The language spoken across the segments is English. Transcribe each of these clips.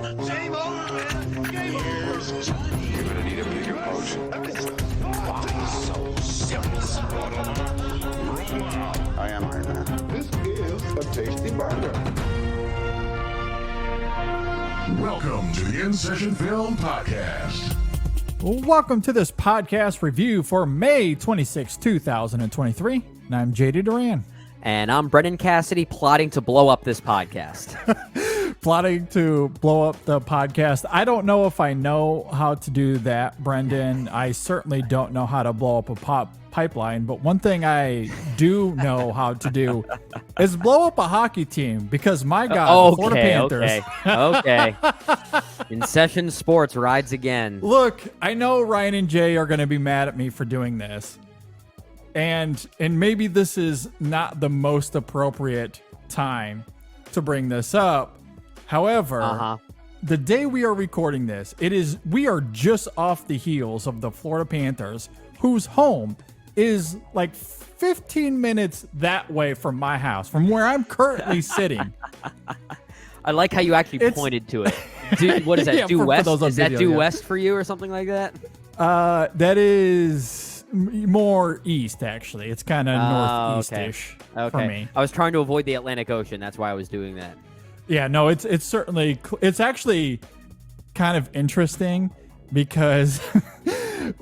Game over. Game over. Johnny. You're gonna need a bigger potion. So serious. I am Iron Man. This is a tasty burger. Welcome to the In Session Film Podcast. Welcome to this podcast review for May 26, 2023. And I'm JD Duran. And I'm Brendan Cassidy, plotting to blow up this podcast. Plotting to blow up the podcast. I don't know if I know how to do that, Brendan. I certainly don't know how to blow up a pipeline, but one thing I do know how to do is blow up a hockey team because, my God, the Florida Panthers. Okay. In Session Sports rides again. Look, I know Ryan and Jay are going to be mad at me for doing this. And maybe this is not the most appropriate time to bring this up. However, the day we are recording this, we are just off the heels of the Florida Panthers, whose home is like 15 minutes that way from my house, from where I'm currently sitting. I like how you actually pointed to it. What is that? Yeah, due for west? those on Is that video, due yeah. west for you or something like that? That is more east, actually. It's kind of northeast-ish for me. I was trying to avoid the Atlantic Ocean. That's why I was doing that. Yeah, no, it's certainly, it's actually kind of interesting because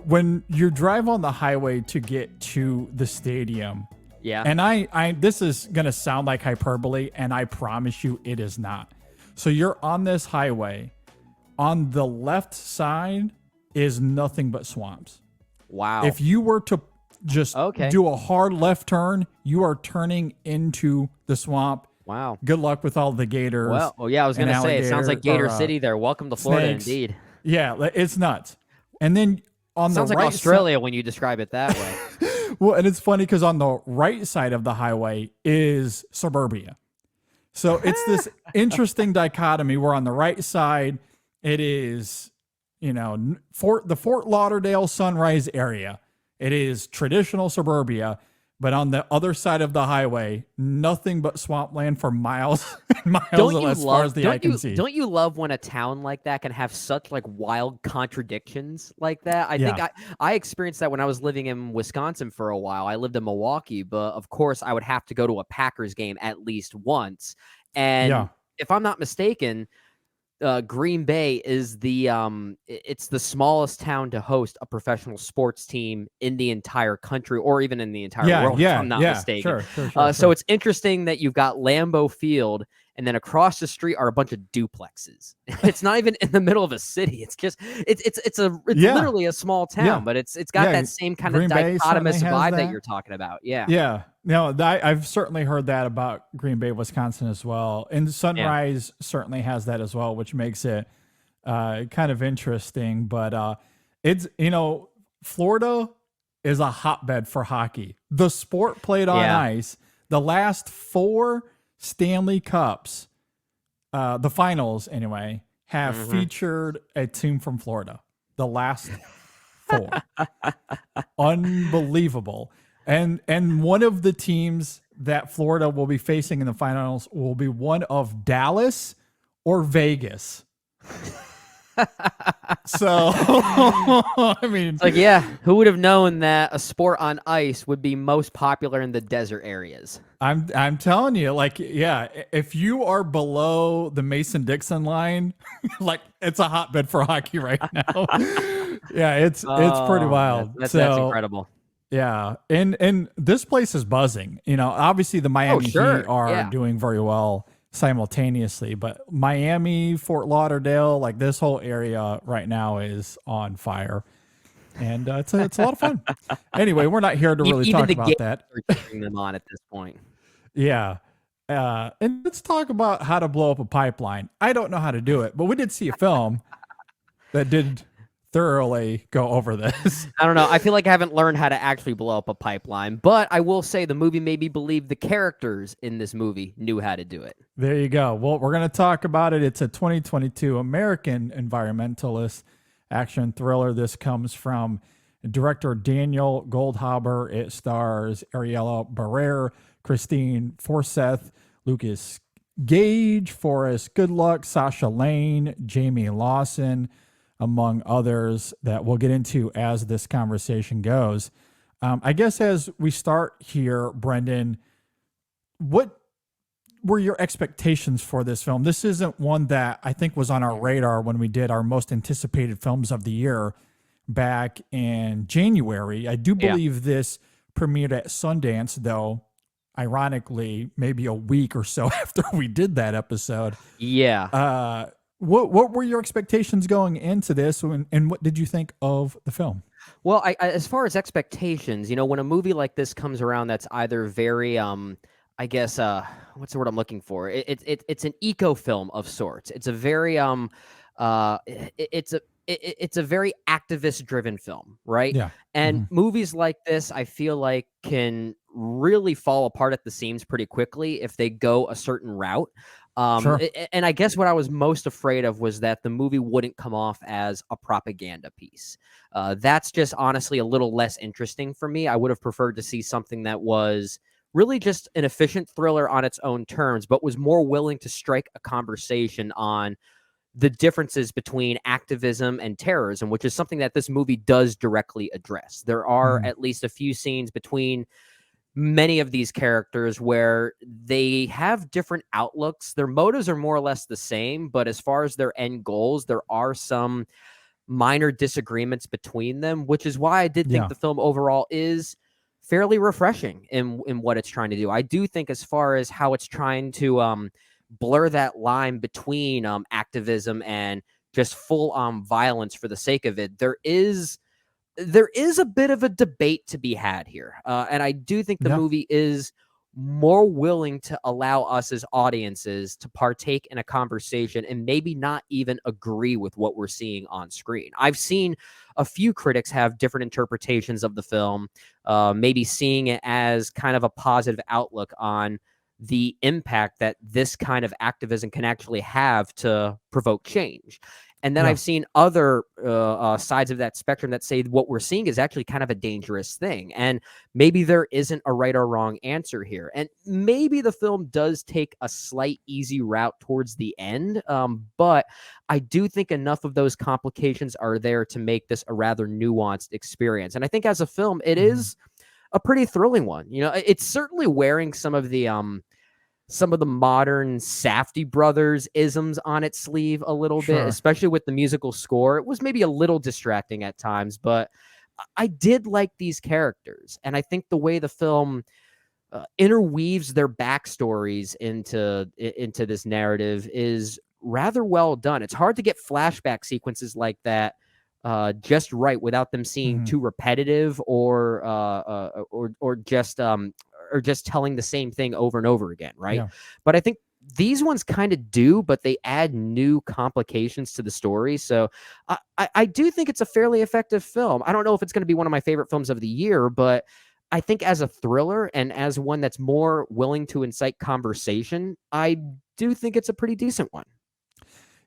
when you drive on the highway to get to the stadium, and I this is going to sound like hyperbole, and I promise you it is not. So you're on this highway. On the left side is nothing but swamps. Wow. If you were to just do a hard left turn, you are turning into the swamp. Wow. Good luck with all the gators. Well, yeah, I was going to say, it sounds like Gator City there. Welcome to Florida, snakes. indeed. Yeah, it's nuts. And then on Sounds the like right Australia when you describe it that way. well, and it's funny because on the right side of the highway is suburbia. So it's this interesting dichotomy where on the right side, it is, the Fort Lauderdale Sunrise area. It is traditional suburbia. But on the other side of the highway, nothing but swampland for miles and miles as far as the eye can see. Don't you love when a town like that can have such like wild contradictions like that? I think I experienced that when I was living in Wisconsin for a while. I lived in Milwaukee, but of course I would have to go to a Packers game at least once. And if I'm not mistaken, Green Bay is it's the smallest town to host a professional sports team in the entire country or even in the entire world, if I'm not mistaken. Sure. So it's interesting that you've got Lambeau Field and then across the street are a bunch of duplexes. It's not even in the middle of a city. It's just it's literally a small town, but it's got that same kind Green of Bay dichotomous vibe that you're talking about. Yeah. Yeah. No, I've certainly heard that about Green Bay, Wisconsin as well. And Sunrise certainly has that as well, which makes it kind of interesting. But it's, Florida is a hotbed for hockey. The sport played on ice. The last 4 Stanley Cups, the finals anyway, have featured a team from Florida. The last 4. Unbelievable. And one of the teams that Florida will be facing in the finals will be one of Dallas or Vegas. So, I mean, It's like, who would have known that a sport on ice would be most popular in the desert areas? I'm telling you, if you are below the Mason-Dixon line, it's a hotbed for hockey right now. It's pretty wild. That's incredible. Yeah, and this place is buzzing. Obviously the Miami Heat are doing very well simultaneously, but Miami, Fort Lauderdale, this whole area right now is on fire, and it's a lot of fun. Anyway, we're not here to really talk about that. Are cheering them on at this point. Yeah, and let's talk about how to blow up a pipeline. I don't know how to do it, but we did see a film that did thoroughly go over this. I don't know. I feel like I haven't learned how to actually blow up a pipeline, but I will say the movie made me believe the characters in this movie knew how to do it. There you go. Well, we're going to talk about it. It's a 2022 American environmentalist action thriller. This comes from director Daniel Goldhaber. It stars Ariella Barrer, Christine Forsyth, Lucas Gage, Forrest Goodluck, Sasha Lane, Jamie Lawson, among others that we'll get into as this conversation goes. I guess as we start here, Brendan, what were your expectations for this film? This isn't one that I think was on our radar when we did our most anticipated films of the year back in January. I do believe this premiered at Sundance, though, ironically, maybe a week or so after we did that episode. Yeah. What were your expectations going into this, and what did you think of the film? Well, as far as expectations, when a movie like this comes around, that's either very, I guess, what's the word I'm looking for? It's an eco film of sorts. It's a very, it's a very activist driven film, right? Yeah. And movies like this, I feel like, can really fall apart at the seams pretty quickly if they go a certain route. Sure. And I guess what I was most afraid of was that the movie wouldn't come off as a propaganda piece. That's just honestly a little less interesting for me. I would have preferred to see something that was really just an efficient thriller on its own terms, but was more willing to strike a conversation on the differences between activism and terrorism, which is something that this movie does directly address. There are at least a few scenes between many of these characters where they have different outlooks. Their motives are more or less the same, but as far as their end goals, there are some minor disagreements between them, which is why I did think the film overall is fairly refreshing in what it's trying to do. I do think, as far as how it's trying to blur that line between activism and just full violence for the sake of it, there is a bit of a debate to be had here. And I do think the movie is more willing to allow us as audiences to partake in a conversation and maybe not even agree with what we're seeing on screen. I've seen a few critics have different interpretations of the film, maybe seeing it as kind of a positive outlook on the impact that this kind of activism can actually have to provoke change. And then I've seen other sides of that spectrum that say what we're seeing is actually kind of a dangerous thing. And maybe there isn't a right or wrong answer here. And maybe the film does take a slight easy route towards the end. But I do think enough of those complications are there to make this a rather nuanced experience. And I think as a film, it is a pretty thrilling one. It's certainly wearing some of the modern Safdie brothers isms on its sleeve a little bit, especially with the musical score. It was maybe a little distracting at times, but I did like these characters. And I think the way the film interweaves their backstories into this narrative is rather well done. It's hard to get flashback sequences like that just right without them seeming too repetitive or just telling the same thing over and over again, right? But I think these ones kind of do, but they add new complications to the story. So I do think it's a fairly effective film. I don't know if it's going to be one of my favorite films of the year, but I think as a thriller and as one that's more willing to incite conversation, I do think it's a pretty decent one.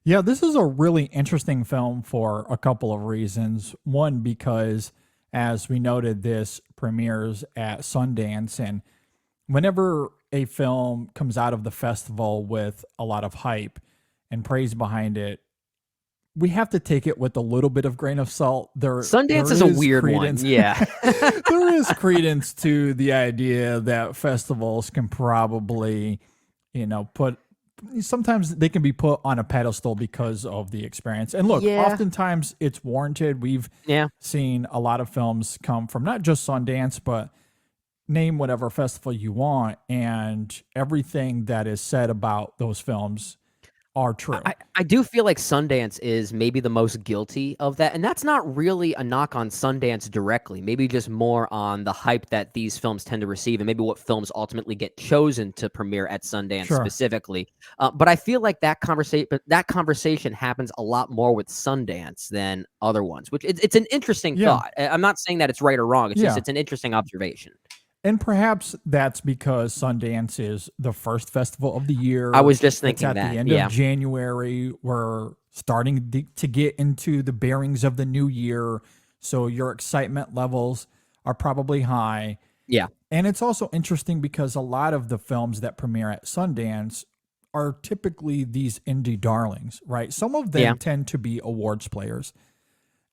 Yeah, this is a really interesting film for a couple of reasons. One, because as we noted, this premieres at Sundance, and whenever a film comes out of the festival with a lot of hype and praise behind it, we have to take it with a little bit of grain of salt. Sundance is a weird one. Yeah. There is credence to the idea that festivals can probably, sometimes they can be put on a pedestal because of the experience. And look, oftentimes it's warranted. We've seen a lot of films come from not just Sundance, but name whatever festival you want, and everything that is said about those films are true. I do feel like Sundance is maybe the most guilty of that. And that's not really a knock on Sundance directly, maybe just more on the hype that these films tend to receive and maybe what films ultimately get chosen to premiere at Sundance specifically. But I feel like that conversation happens a lot more with Sundance than other ones, which it's an interesting thought. I'm not saying that it's right or wrong. It's just, it's an interesting observation. And perhaps that's because Sundance is the first festival of the year. I was just thinking at the end of January. We're starting to get into the bearings of the new year. So your excitement levels are probably high. Yeah. And it's also interesting because a lot of the films that premiere at Sundance are typically these indie darlings, right? Some of them tend to be awards players.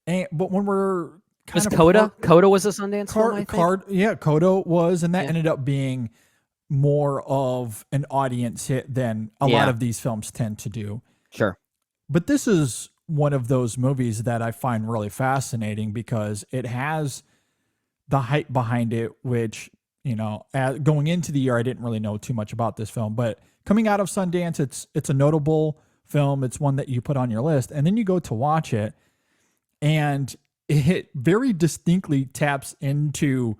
But when we're was Coda? Coda was a Sundance film, I think. Coda was, and that ended up being more of an audience hit than a lot of these films tend to do. Sure. But this is one of those movies that I find really fascinating because it has the hype behind it, which, you know, going into the year, I didn't really know too much about this film, but coming out of Sundance, it's a notable film. It's one that you put on your list, and then you go to watch it, and it very distinctly taps into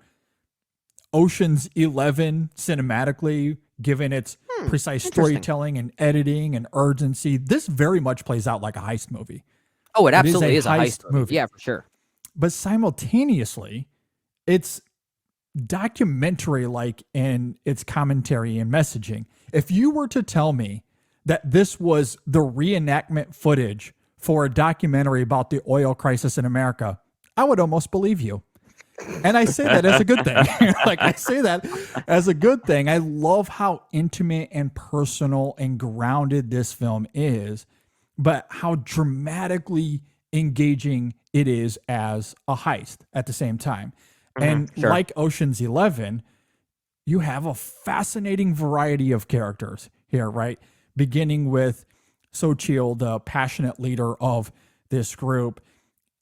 Ocean's 11 cinematically, given its precise storytelling and editing and urgency. This very much plays out like a heist movie. Oh, it absolutely is a heist movie. Yeah, for sure. But simultaneously, it's documentary-like in its commentary and messaging. If you were to tell me that this was the reenactment footage for a documentary about the oil crisis in America, I would almost believe you. And I say that as a good thing. Like, I say that as a good thing. I love how intimate and personal and grounded this film is, but how dramatically engaging it is as a heist at the same time. And like Ocean's 11, you have a fascinating variety of characters here, right? Beginning with Sochil, the passionate leader of this group.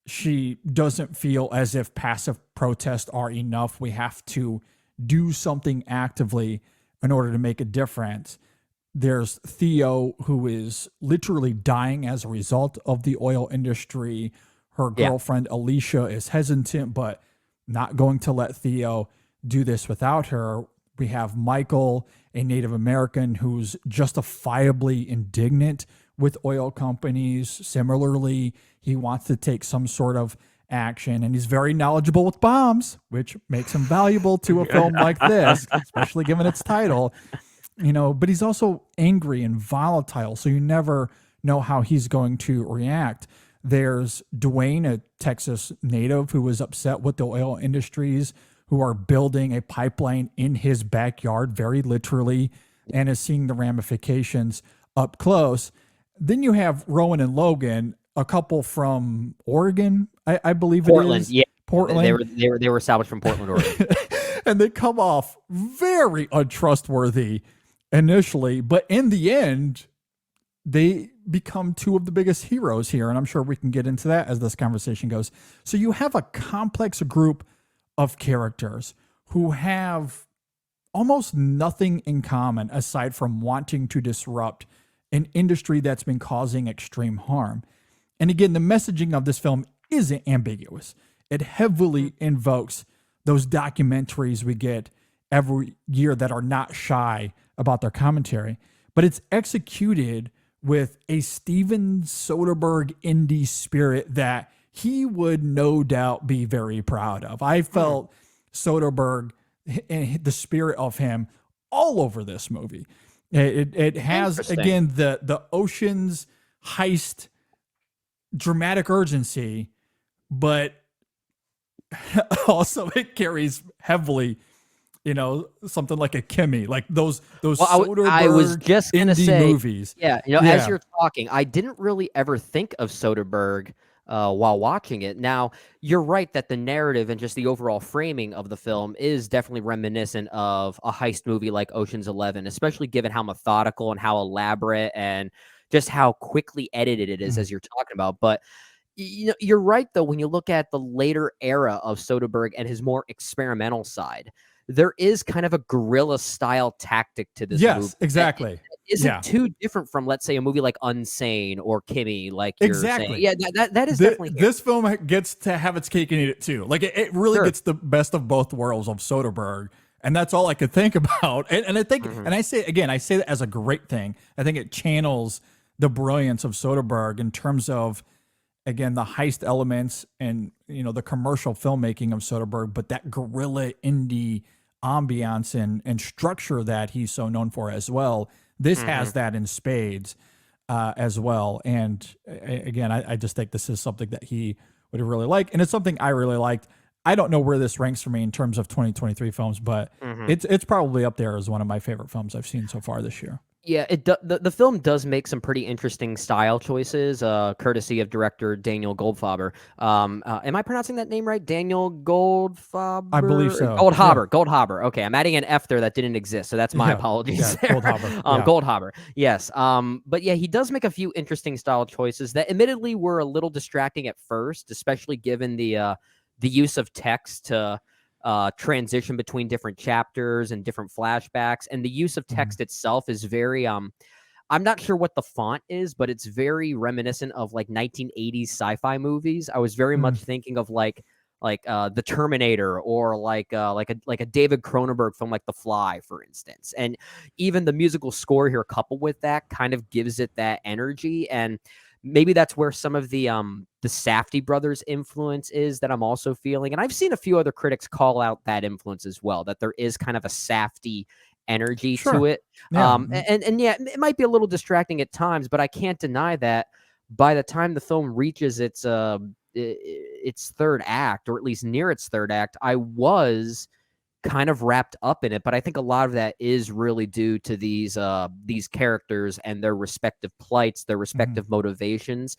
She doesn't feel as if passive protests are enough. We have to do something actively in order to make a difference. There's Theo, who is literally dying as a result of the oil industry. Her girlfriend, Alicia, is hesitant, but not going to let Theo do this without her. We have Michael, a Native American, who's justifiably indignant with oil companies. Similarly, he wants to take some sort of action, and he's very knowledgeable with bombs, which makes him valuable to a film like this, especially given its title. You know, but he's also angry and volatile, so you never know how he's going to react. There's Dwayne, a Texas native who was upset with the oil industries who are building a pipeline in his backyard, very literally, and is seeing the ramifications up close. Then you have Rowan and Logan, a couple from Oregon, I believe Portland, it is. Yeah. Portland. They were established from Portland, Oregon. And they come off very untrustworthy initially, but in the end, they become two of the biggest heroes here. And I'm sure we can get into that as this conversation goes. So you have a complex group of characters who have almost nothing in common aside from wanting to disrupt an industry that's been causing extreme harm. And again, the messaging of this film isn't ambiguous. It heavily invokes those documentaries we get every year that are not shy about their commentary, but it's executed with a Steven Soderbergh indie spirit that he would no doubt be very proud of. I felt Soderbergh and the spirit of him all over this movie. It has, again, the Ocean's heist dramatic urgency, but also it carries heavily, you know, something like a Kimmy, like those Soderbergh I was just gonna indie say, movies. Yeah, you know, as you're talking, I didn't really ever think of Soderbergh while watching it. Now, you're right that the narrative and just the overall framing of the film is definitely reminiscent of a heist movie like Ocean's 11, especially given how methodical and how elaborate and just how quickly edited it is, as you're talking about. But you know, you're right though, when you look at the later era of Soderbergh and his more experimental side, there is kind of a guerrilla style tactic to this movie. Yes, exactly. It isn't too different from, let's say, a movie like Unsane or Kimmy, like you're saying. Yeah, that is definitely this film gets to have its cake and eat it too. Like it really gets the best of both worlds of Soderbergh, and that's all I could think about. And I think, and I say that as a great thing. I think it channels the brilliance of Soderbergh in terms of, again, the heist elements and, you know, the commercial filmmaking of Soderbergh, but that guerrilla indie ambiance and structure that he's so known for as well. This has that in spades as well. And again, I just think this is something that he would really like. And it's something I really liked. I don't know where this ranks for me in terms of 2023 films, but it's probably up there as one of my favorite films I've seen so far this year. Yeah, the film does make some pretty interesting style choices, courtesy of director Daniel Goldfaber. Am I pronouncing that name right? Daniel I believe Goldfaber? so. Yeah. Goldhaber. Okay, I'm adding an F there that didn't exist, so that's my Yeah. apologies Yeah. there. Goldhaber. Yeah. Goldhaber. Yes. But yeah, he does make a few interesting style choices that admittedly were a little distracting at first, especially given the use of text to transition between different chapters and different flashbacks, and the use of text itself is very I'm not sure what the font is, but it's very reminiscent of like 1980s sci-fi movies. I was very Mm. much thinking of like the Terminator, or like a David Cronenberg film like The Fly, for instance. And even the musical score here coupled with that kind of gives it that energy. And maybe that's where some of the Safdie brothers influence is that I'm also feeling. And I've seen a few other critics call out that influence as well, that there is kind of a Safdie energy to Sure. it. Yeah. And yeah, it might be a little distracting at times, but I can't deny that by the time the film reaches its third act, or at least near its third act, I was kind of wrapped up in it. But I think a lot of that is really due to these characters and their respective plights, their respective motivations.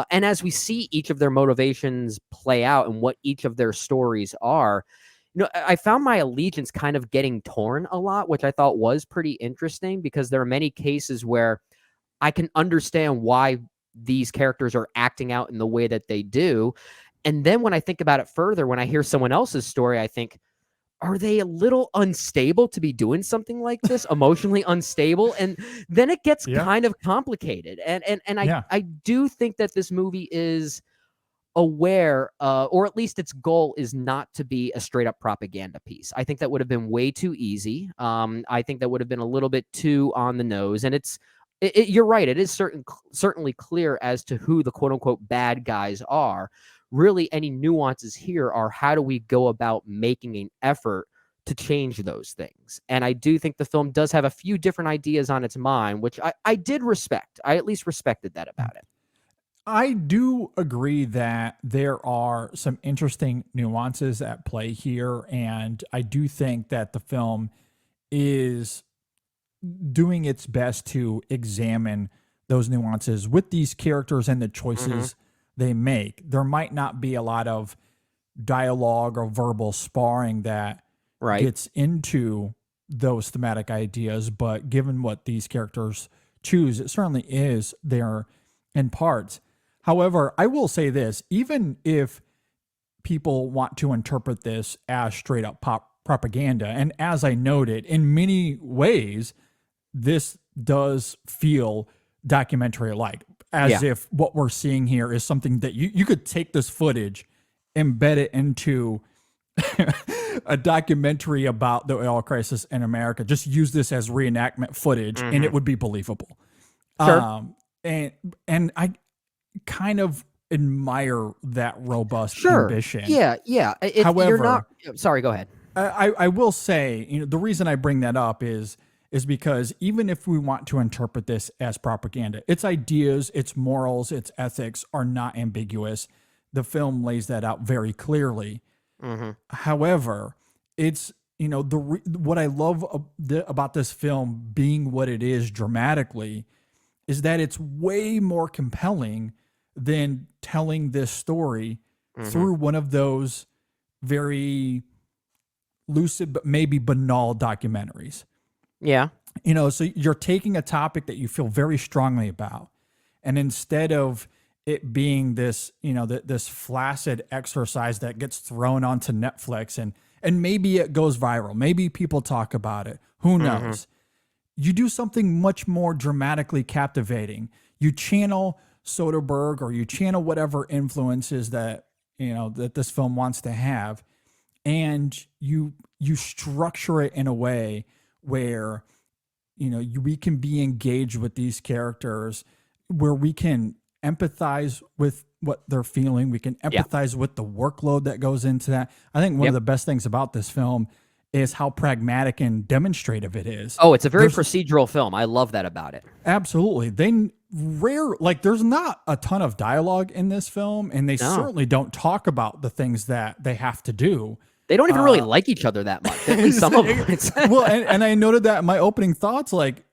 And as we see each of their motivations play out and what each of their stories are, I found my allegiance kind of getting torn a lot, which I thought was pretty interesting, because there are many cases where I can understand why these characters are acting out in the way that they do. And then when I think about it further, when I hear someone else's story, I think, are they a little unstable to be doing something like this? Emotionally unstable? And then it gets kind of complicated. And I do think that this movie is aware, or at least its goal is not to be a straight up propaganda piece. I think that would have been way too easy. I think that would have been a little bit too on the nose. And you're right. It is certainly clear as to who the quote unquote bad guys are. Really, any nuances here are how do we go about making an effort to change those things. And I do think the film does have a few different ideas on its mind, which I did respect. I at least respected that about it. I do agree that there are some interesting nuances at play here. And I do think that the film is doing its best to examine those nuances with these characters and the choices they make. There might not be a lot of dialogue or verbal sparring that gets into those thematic ideas, but given what these characters choose, it certainly is there in parts. However, I will say this, even if people want to interpret this as straight up propaganda, and as I noted, in many ways, this does feel documentary-like, as if what we're seeing here is something that you could take this footage, embed it into a documentary about the oil crisis in America, just use this as reenactment footage, and it would be believable. Sure. And I kind of admire that robust ambition. Yeah. However, you're not. Sorry, go ahead. I will say, the reason I bring that up is because even if we want to interpret this as propaganda, its ideas, its morals, its ethics are not ambiguous. The film lays that out very clearly. However, it's, what I love about this film being what it is dramatically is that it's way more compelling than telling this story through one of those very lucid but maybe banal documentaries. Yeah. So you're taking a topic that you feel very strongly about, and instead of it being this, this flaccid exercise that gets thrown onto Netflix and maybe it goes viral, maybe people talk about it, who knows? You do something much more dramatically captivating. You channel Soderbergh, or you channel whatever influences that, that this film wants to have, and you structure it in a way where, we can be engaged with these characters, where we can empathize with what they're feeling. We can empathize with the workload that goes into that. I think one of the best things about this film is how pragmatic and demonstrative it is. Oh, it's a very procedural film. I love that about it. Absolutely. There's not a ton of dialogue in this film, and they certainly don't talk about the things that they have to do. They don't even really like each other that much. At least some of them. Well, and I noted that in my opening thoughts, like,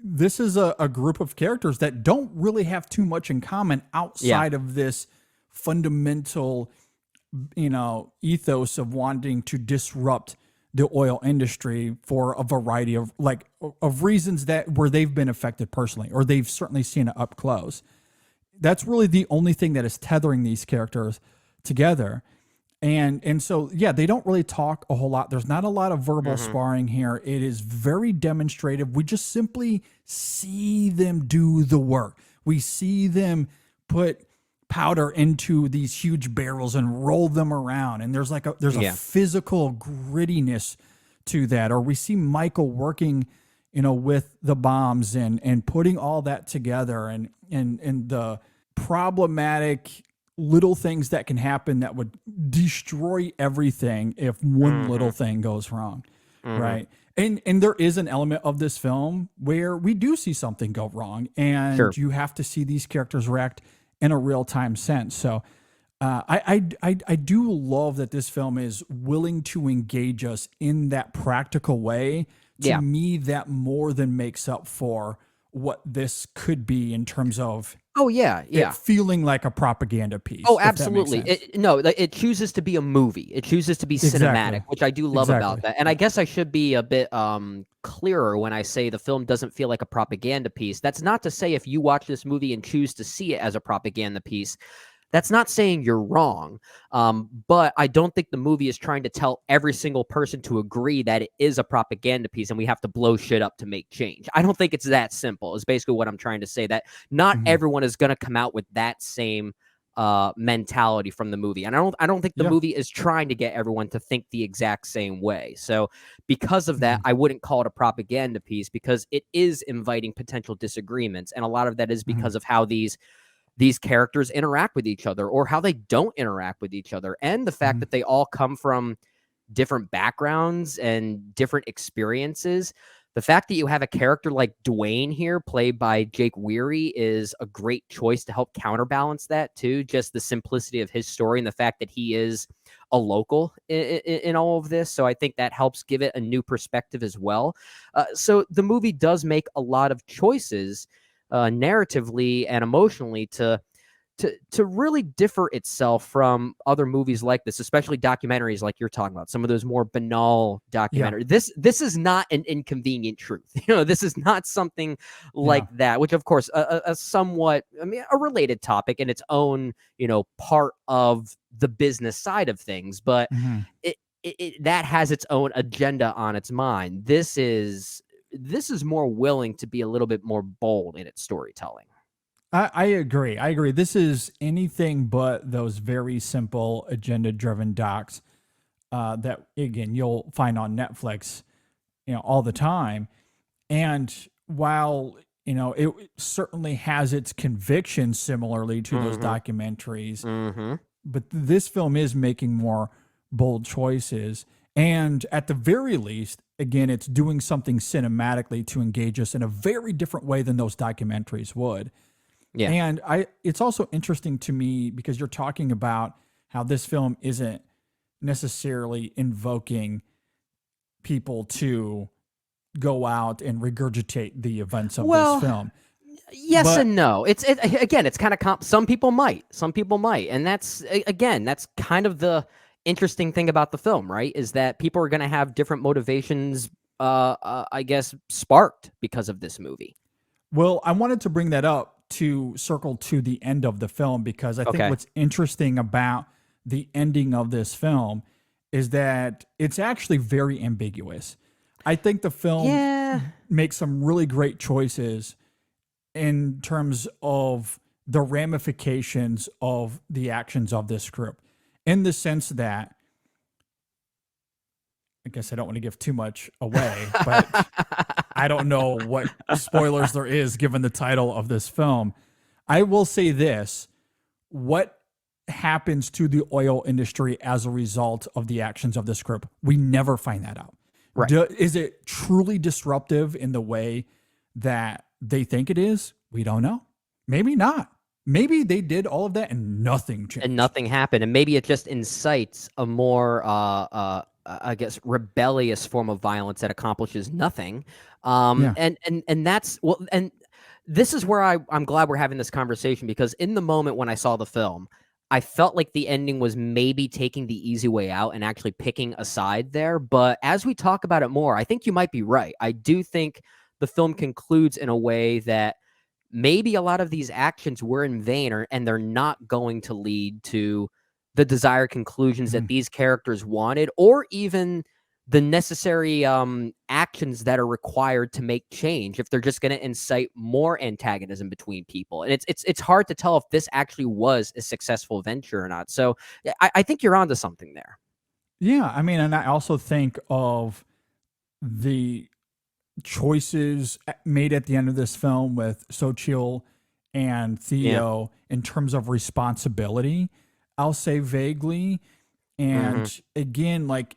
this is a group of characters that don't really have too much in common outside of this fundamental, ethos of wanting to disrupt the oil industry for a variety of reasons where they've been affected personally, or they've certainly seen it up close. That's really the only thing that is tethering these characters together. And so, they don't really talk a whole lot. There's not a lot of verbal sparring here. It is very demonstrative. We just simply see them do the work. We see them put powder into these huge barrels and roll them around. And there's a physical grittiness to that. Or we see Michael working, with the bombs and putting all that together and the problematic little things that can happen that would destroy everything if one little thing goes wrong. Right. And there is an element of this film where we do see something go wrong, and you have to see these characters react in a real time sense. So I do love that this film is willing to engage us in that practical way. To me, that more than makes up for what this could be in terms of it feeling like a propaganda piece. Oh, absolutely. It chooses to be a movie. It chooses to be cinematic, which I do love about that. And I guess I should be a bit clearer when I say the film doesn't feel like a propaganda piece. That's not to say if you watch this movie and choose to see it as a propaganda piece, that's not saying you're wrong. But I don't think the movie is trying to tell every single person to agree that it is a propaganda piece and we have to blow shit up to make change. I don't think it's that simple, is basically what I'm trying to say, that not everyone is going to come out with that same mentality from the movie. And I don't think the movie is trying to get everyone to think the exact same way. So because of that, I wouldn't call it a propaganda piece, because it is inviting potential disagreements. And a lot of that is because of how these characters interact with each other, or how they don't interact with each other, and the fact that they all come from different backgrounds and different experiences. The fact that you have a character like Dwayne here, played by Jake Weary, is a great choice to help counterbalance that too. Just the simplicity of his story and the fact that he is a local in all of this. So I think that helps give it a new perspective as well. So the movie does make a lot of choices narratively and emotionally to really differ itself from other movies like this, especially documentaries like you're talking about, some of those more banal documentaries. This is not an inconvenient truth. This is not something like that, which of course a somewhat, a related topic in its own, part of the business side of things, but it that has its own agenda on its mind. This is more willing to be a little bit more bold in its storytelling. I agree. This is anything but those very simple agenda-driven docs that, again, you'll find on Netflix, all the time. And while, it certainly has its convictions similarly to those documentaries, but this film is making more bold choices. And at the very least, again, it's doing something cinematically to engage us in a very different way than those documentaries would. Yeah. And it's also interesting to me because you're talking about how this film isn't necessarily invoking people to go out and regurgitate the events of this film. Yes and no. It's kind of some people might, and that's kind of the interesting thing about the film, right? Is that people are going to have different motivations, I guess, sparked because of this movie. Well, I wanted to bring that up to circle to the end of the film, because I think what's interesting about the ending of this film is that it's actually very ambiguous. I think the film makes some really great choices in terms of the ramifications of the actions of this group, in the sense that, I guess I don't want to give too much away, but I don't know what spoilers there is given the title of this film. I will say this: what happens to the oil industry as a result of the actions of this group? We never find that out. Right. Is it truly disruptive in the way that they think it is? We don't know. Maybe not. Maybe they did all of that and nothing changed. And nothing happened. And maybe it just incites a more I guess, rebellious form of violence that accomplishes nothing. Yeah. And that's well, and this is where I'm glad we're having this conversation, because in the moment when I saw the film, I felt like the ending was maybe taking the easy way out and actually picking a side there. But as we talk about it more, I think you might be right. I do think the film concludes in a way that maybe a lot of these actions were in vain, and they're not going to lead to the desired conclusions that Mhm. these characters wanted, or even the necessary actions that are required to make change, if they're just going to incite more antagonism between people. And it's hard to tell if this actually was a successful venture or not. So I think you're onto something there. Yeah, I mean, and I also think of the choices made at the end of this film with Sochil and Yeah. Theo in terms of responsibility, I'll say vaguely. Hmm. And again, like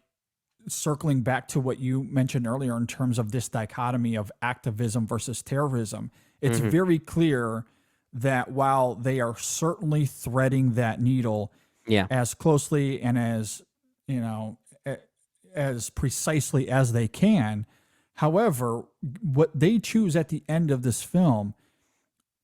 circling back to what you mentioned earlier in terms of this dichotomy of activism versus terrorism, it's Hmm. very clear that while they are certainly threading that needle Yeah. as closely and as, you know, as precisely as they can, however, what they choose at the end of this film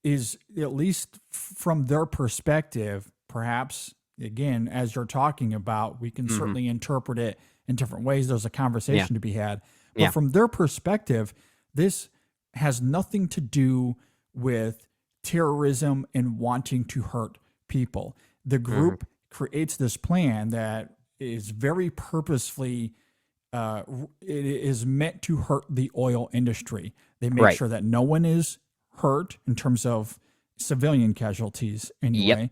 is, at least from their perspective, perhaps again, as you're talking about, we can Hmm. certainly interpret it in different ways. There's a Yeah. conversation to be had. But Yeah. from their perspective, this has nothing to do with terrorism and wanting to hurt people. The Hmm. group creates this plan that is very purposefully it is meant to hurt the oil industry. They make Right. sure that no one is hurt in terms of civilian casualties Yep. anyway.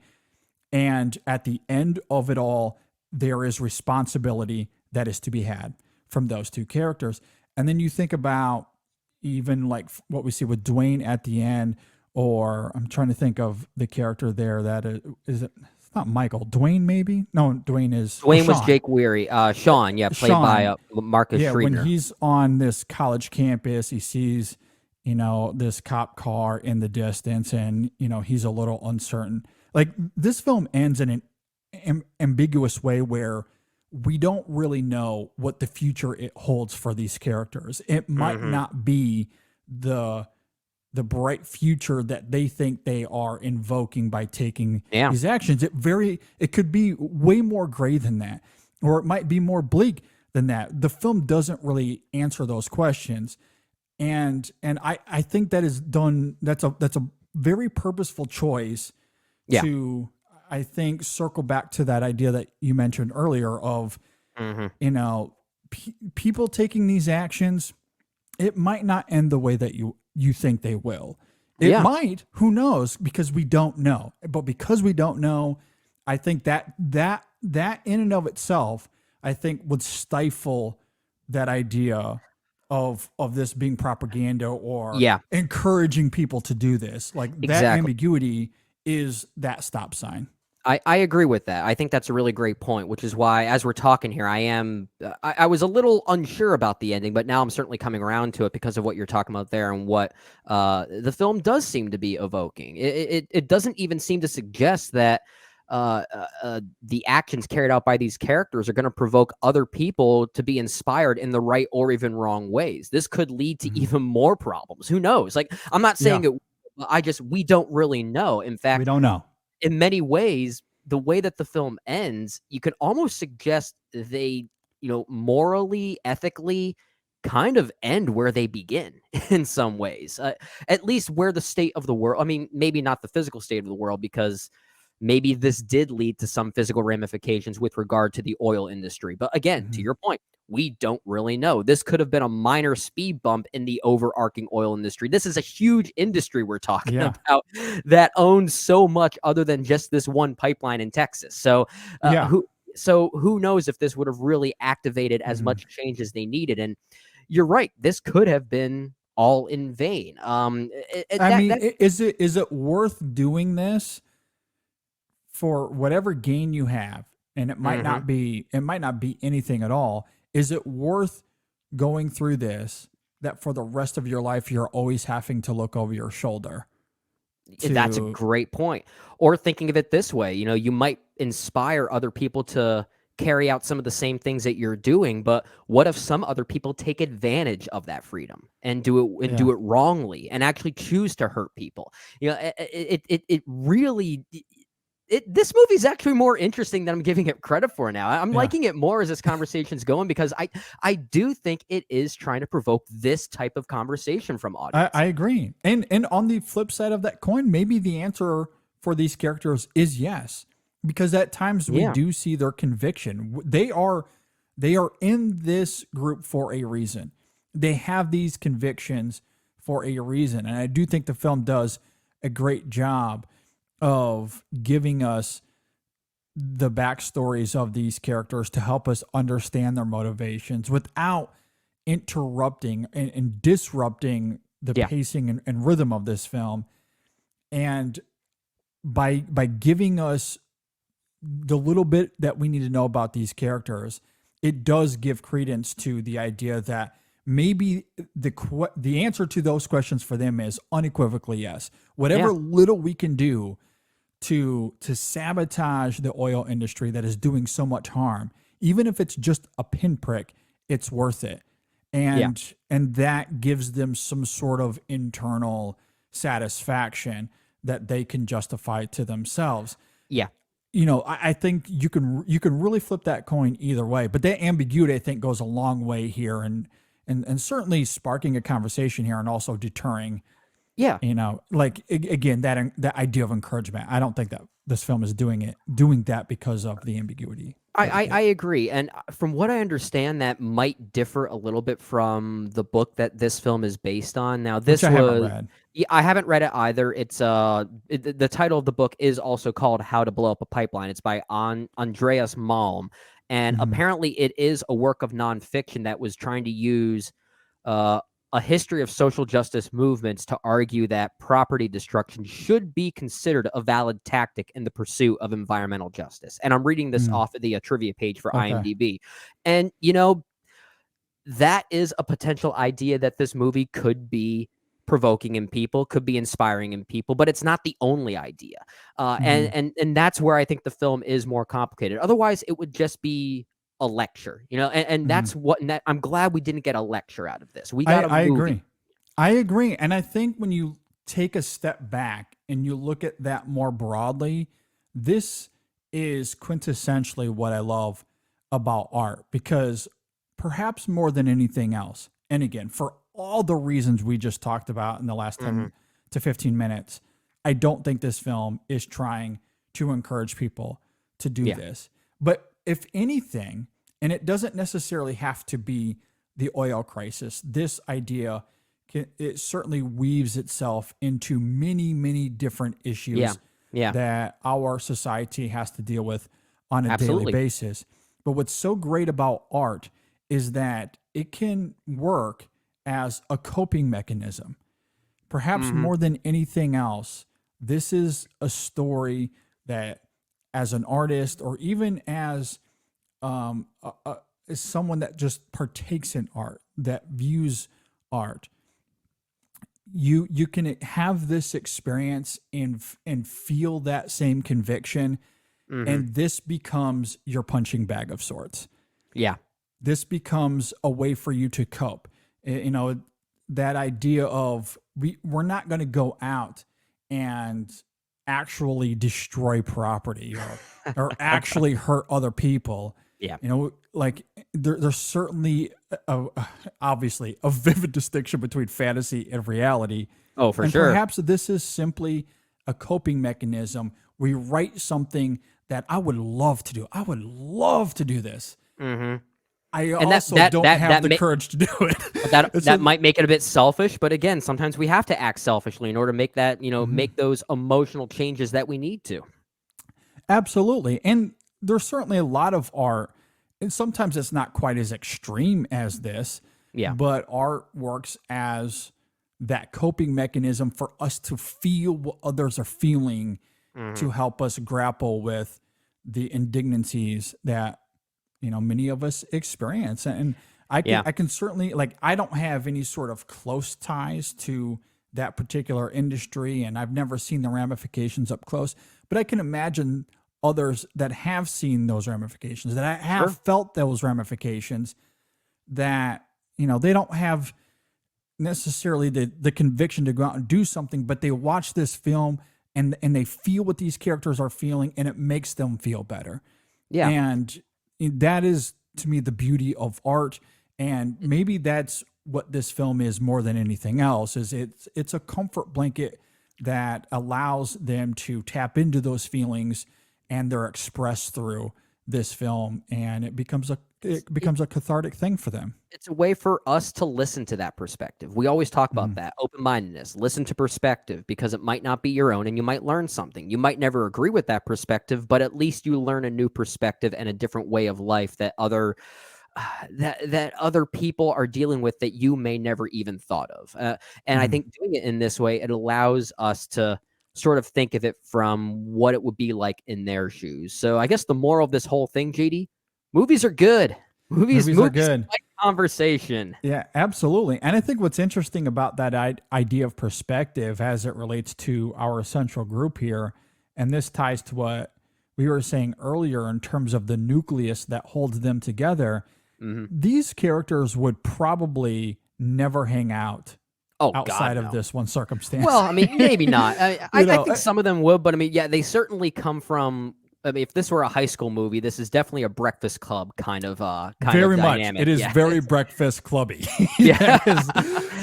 And at the end of it all, there is responsibility that is to be had from those two characters. And then you think about even like what we see with Dwayne at the end, or I'm trying to think of the character there that is it, it's not Michael, Dwayne maybe? No, Dwayne is, or Dwayne was Sean. Jake Weary. Sean, yeah, played by Sean, Marcus yeah, when Schriebner. he's on this college campus, he sees, this cop car in the distance, and, he's a little uncertain. Like, this film ends in an ambiguous way where we don't really know what the future it holds for these characters. It might Hmm. not be the bright future that they think they are invoking by taking Yeah. these actions. It could be way more gray than that, or it might be more bleak than that. The film doesn't really answer those questions. And I think that is done, that's a very purposeful choice Yeah. to, I think, circle back to that idea that you mentioned earlier of, Hmm. people taking these actions. It might not end the way that you think they will. It Yeah. might, who knows, because we don't know. But because we don't know, I think that in and of itself, I think, would stifle that idea of this being propaganda or Yeah. encouraging people to do this. Like, that Exactly. ambiguity is that stop sign. I agree with that. I think that's a really great point, which is why, as we're talking here, I was a little unsure about the ending, but now I'm certainly coming around to it because of what you're talking about there and what the film does seem to be evoking. It doesn't even seem to suggest that the actions carried out by these characters are going to provoke other people to be inspired in the right or even wrong ways. This could lead to Mhm. even more problems. Who knows? Like, I'm not Yeah, saying it. We don't really know. In we fact, don't know. in many ways, the way that the film ends, you can almost suggest they, morally, ethically kind of end where they begin in some ways. At least where the state of the world, I mean, maybe not the physical state of the world, because maybe this did lead to some physical ramifications with regard to the oil industry. But again, to Mhm. your point, we don't really know. This could have been a minor speed bump in the overarching oil industry. This is a huge industry we're talking Yeah, about that owns so much other than just this one pipeline in Texas. So, yeah. who knows if this would have really activated as Mhm. much change as they needed? And you're right, this could have been all in vain. I mean, That is it worth doing this for whatever gain you have? And Mhm. it might not be anything at all. Is it worth going through this that for the rest of your life you're always having to look over your shoulder That's a to great point. Or thinking of it this way, you might inspire other people to carry out some of the same things that you're doing, but what if some other people take advantage of that freedom and do it wrongly and actually choose to hurt people? You know, it really this movie's actually more interesting than I'm giving it credit for now. I'm liking it more as this conversation's going because I do think it is trying to provoke this type of conversation from audience. I agree. And on the flip side of that coin, maybe the answer for these characters is yes, because at times we do see their conviction. They are in this group for a reason. They have these convictions for a reason, and I do think the film does a great job of giving us the backstories of these characters to help us understand their motivations without interrupting and disrupting the pacing and rhythm of this film. And by giving us the little bit that we need to know about these characters, it does give credence to the idea that maybe the answer to those questions for them is unequivocally yes. Whatever little we can do to sabotage the oil industry that is doing so much harm, even if it's just a pinprick, it's worth it. And that gives them some sort of internal satisfaction that they can justify to themselves. Yeah. You know, I think you can really flip that coin either way, but that ambiguity I think goes a long way here and certainly sparking a conversation here and also deterring. Yeah. You know, like again, that idea of encouragement. I don't think that this film is doing that because of the ambiguity. I agree. And from what I understand, that might differ a little bit from the book that this film is based on. Now, this Which I haven't read. Yeah, I haven't read it either. It's the title of the book is also called How to Blow Up a Pipeline. It's by Andreas Malm. And apparently it is a work of nonfiction that was trying to use a history of social justice movements to argue that property destruction should be considered a valid tactic in the pursuit of environmental justice. And I'm reading this off of the trivia page for IMDb. And, you know, that is a potential idea that this movie could be provoking in people, could be inspiring in people, but it's not the only idea. And that's where I think the film is more complicated. Otherwise, it would just be a lecture, you know, and that's what, and that, I'm glad we didn't get a lecture out of this. We got a movie. I agree. And I think when you take a step back and you look at that more broadly, this is quintessentially what I love about art, because perhaps more than anything else, and again, for all the reasons we just talked about in the last 10 to 15 minutes, I don't think this film is trying to encourage people to do this. But if anything, and it doesn't necessarily have to be the oil crisis, this idea, it certainly weaves itself into many, many different issues that our society has to deal with on a daily basis. But what's so great about art is that it can work as a coping mechanism. Perhaps more than anything else, this is a story that, as an artist or even as someone that just partakes in art, that views art, you can have this experience and feel that same conviction, and this becomes your punching bag of sorts. Yeah. This becomes a way for you to cope. You know, that idea of we're not going to go out and actually destroy property or actually hurt other people. Yeah. You know, like there's certainly obviously a vivid distinction between fantasy and reality. Oh, for and sure. Perhaps this is simply a coping mechanism. We write something that I would love to do. I would love to do this. I also don't have the courage to do it. That might make it a bit selfish, but again, sometimes we have to act selfishly in order to make that, you know, make those emotional changes that we need to. Absolutely. And there's certainly a lot of art, and sometimes it's not quite as extreme as this, but art works as that coping mechanism for us to feel what others are feeling, to help us grapple with the indignities that, you know, many of us experience. And I can certainly, like, I don't have any sort of close ties to that particular industry, and I've never seen the ramifications up close, but I can imagine others that have seen those ramifications, that have felt those ramifications, that, they don't have necessarily the conviction to go out and do something, but they watch this film and they feel what these characters are feeling, and it makes them feel better. Yeah. And that is, to me, the beauty of art. And maybe that's what this film is more than anything else, is it's a comfort blanket that allows them to tap into those feelings, and they're expressed through this film, and it becomes a cathartic thing for them. It's a way for us to listen to that perspective. We always talk about that open-mindedness, listen to perspective, because it might not be your own and you might learn something. You might never agree with that perspective, but at least you learn a new perspective and a different way of life that other people are dealing with that you may never even thought of. And I think doing it in this way, it allows us to sort of think of it from what it would be like in their shoes. So I guess the moral of this whole thing, JD, movies are good. Movies are good. Like conversation. Yeah, absolutely. And I think what's interesting about that idea of perspective as it relates to our central group here, and this ties to what we were saying earlier in terms of the nucleus that holds them together, these characters would probably never hang out outside of this one circumstance. Well, I mean, maybe not. I think some of them would, but I mean, yeah, they certainly come from. I mean, if this were a high school movie, this is definitely a Breakfast Club kind of very of much. dynamic. It is yeah. very Breakfast Clubby. Yeah,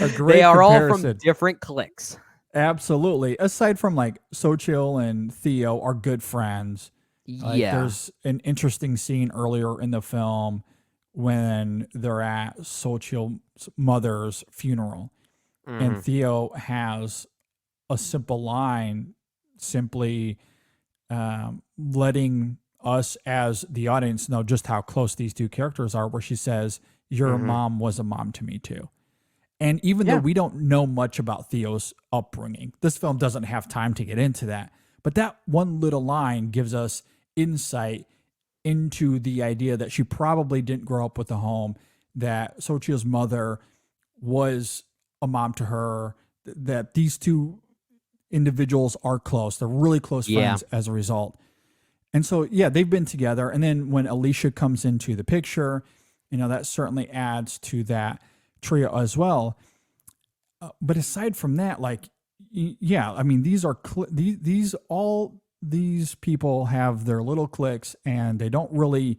a great they are comparison. all from different cliques. Absolutely. Aside from like Xochitl and Theo are good friends. There's an interesting scene earlier in the film when they're at Xochitl's mother's funeral, and Theo has a simple line, simply letting us as the audience know just how close these two characters are, where she says, your mom was a mom to me too. And even though we don't know much about Theo's upbringing, this film doesn't have time to get into that, but that one little line gives us insight into the idea that she probably didn't grow up with a home, that Xochitl's mother was a mom to her, that these two individuals are close. They're really close friends as a result. And so, they've been together. And then when Alicia comes into the picture, that certainly adds to that trio as well. But aside from that, like, I mean, these are, these people have their little cliques, and they don't really,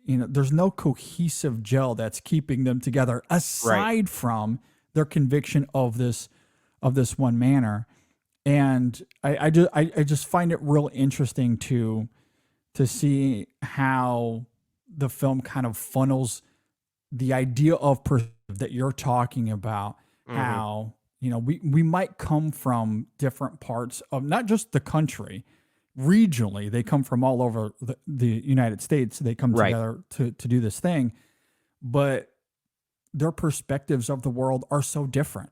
there's no cohesive gel that's keeping them together aside from their conviction of this one manner. And I just find it real interesting to see how the film kind of funnels the idea of perspective that you're talking about. How we might come from different parts of not just the country, regionally. They come from all over the United States. They come together to do this thing, but their perspectives of the world are so different.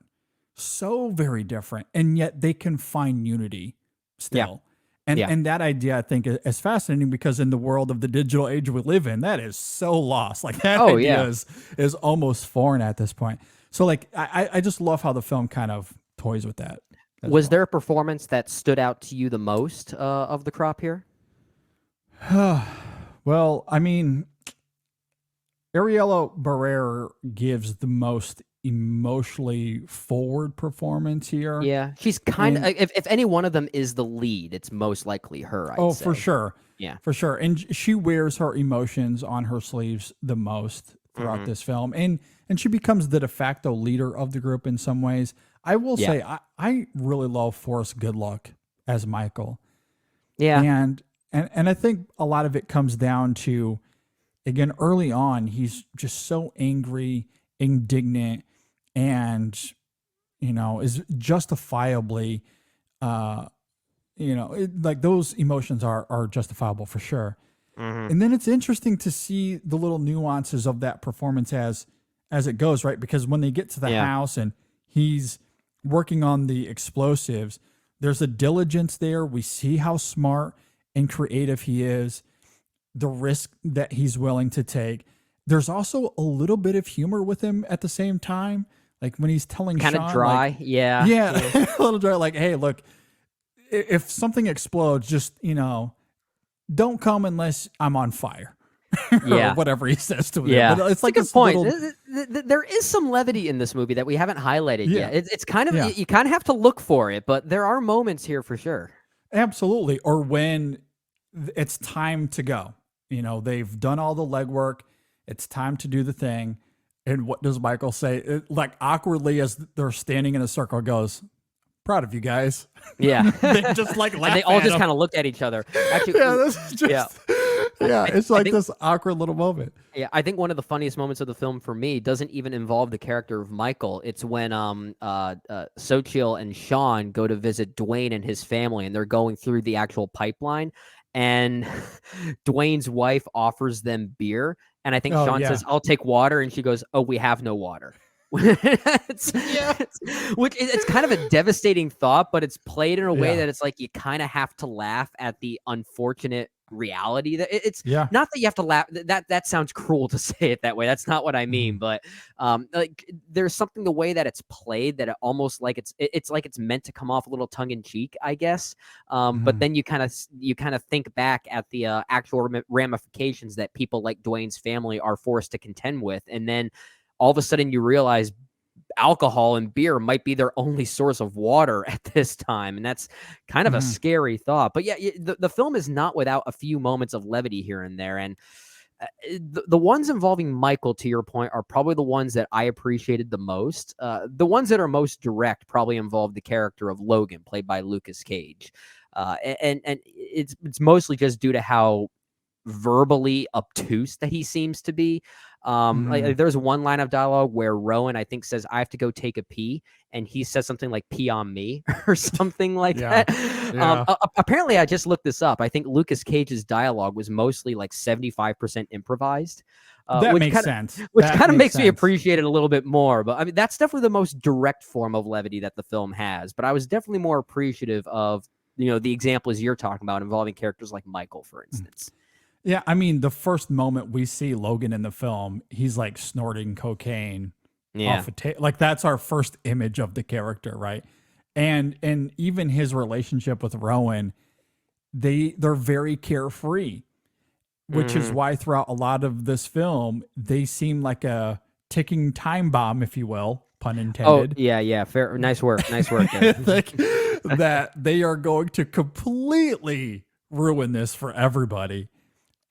So very different, and yet they can find unity still. And that idea, I think, is fascinating, because in the world of the digital age we live in, that is so lost. Like that idea is almost foreign at this point. So like I just love how the film kind of toys with that. Was there a performance that stood out to you the most of the crop here? Well, I mean, Ariella Barrera gives the most emotionally forward performance here. Yeah, she's kind of, if any one of them is the lead, it's most likely her. I'd say. For sure. Yeah, for sure. And she wears her emotions on her sleeves the most throughout this film. And she becomes the de facto leader of the group in some ways. I will say, I really love Forrest Goodluck as Michael. Yeah. And I think a lot of it comes down to, again, early on, he's just so angry, indignant, and, is justifiably, like those emotions are justifiable for sure. And then it's interesting to see the little nuances of that performance as it goes, right? Because when they get to the house and he's working on the explosives, there's a diligence there. We see how smart and creative he is, the risk that he's willing to take. There's also a little bit of humor with him at the same time. Like when he's telling Sean, kind of dry. like, yeah. a little dry. Like, hey, look, if something explodes, just, don't come unless I'm on fire. Yeah. Or whatever he says to him. Yeah, But it's like a good this point. little, There is some levity in this movie that we haven't highlighted Yeah. yet. It's kind of Yeah. you kind of have to look for it, but there are moments here for sure. absolutely. Or when it's time to go. They've done all the legwork. It's time to do the thing. And what does Michael say? Like awkwardly as they're standing in a circle, goes, "Proud of you guys." Yeah, They just like laugh. and they all at just him. kind of looked at each other. Actually, Yeah, this is just, yeah. It's I like think- this awkward little moment. Yeah, I think one of the funniest moments of the film for me doesn't even involve the character of Michael. It's when Sochil and Sean go to visit Dwayne and his family, and they're going through the actual pipeline, and Dwayne's wife offers them beer, and I think Oh, Sean yeah. says, "I'll take water," and she goes, "Oh, we have no water." It's kind of a devastating thought, but it's played in a way Yeah. that it's like you kind of have to laugh at the unfortunate reality that it's Yeah. not that you have to laugh. That sounds cruel to say it that way. That's not what I mean. But like there's something the way that it's played that it almost like it's like it's meant to come off a little tongue in cheek, I guess. But then you kind of think back at the actual ramifications that people like Dwayne's family are forced to contend with, and then all of a sudden you realize alcohol and beer might be their only source of water at this time, and that's kind of a scary thought. But yeah, the film is not without a few moments of levity here and there, and the ones involving Michael, to your point, are probably the ones that I appreciated the most. The ones that are most direct probably involve the character of Logan, played by Lucas Cage, and it's mostly just due to how verbally obtuse that he seems to be. Like, there's one line of dialogue where Rowan, I think, says, "I have to go take a pee," and he says something like "pee on me" or something like Yeah. that. Yeah. Apparently, I just looked this up. I think Lucas Cage's dialogue was mostly like 75% improvised. That which makes kinda, sense. Which That kind of makes me sense. appreciate it a little bit more. But I mean, that's definitely the most direct form of levity that the film has. But I was definitely more appreciative of the examples you're talking about involving characters like Michael, for instance. Yeah, I mean, the first moment we see Logan in the film, he's like snorting cocaine Yeah. off a like that's our first image of the character, right? And even his relationship with Rowan, they're very carefree, which is why throughout a lot of this film, they seem like a ticking time bomb, if you will, pun Oh, intended. yeah. Fair. Nice work. Nice work. there. Like, that they are going to completely ruin this for everybody.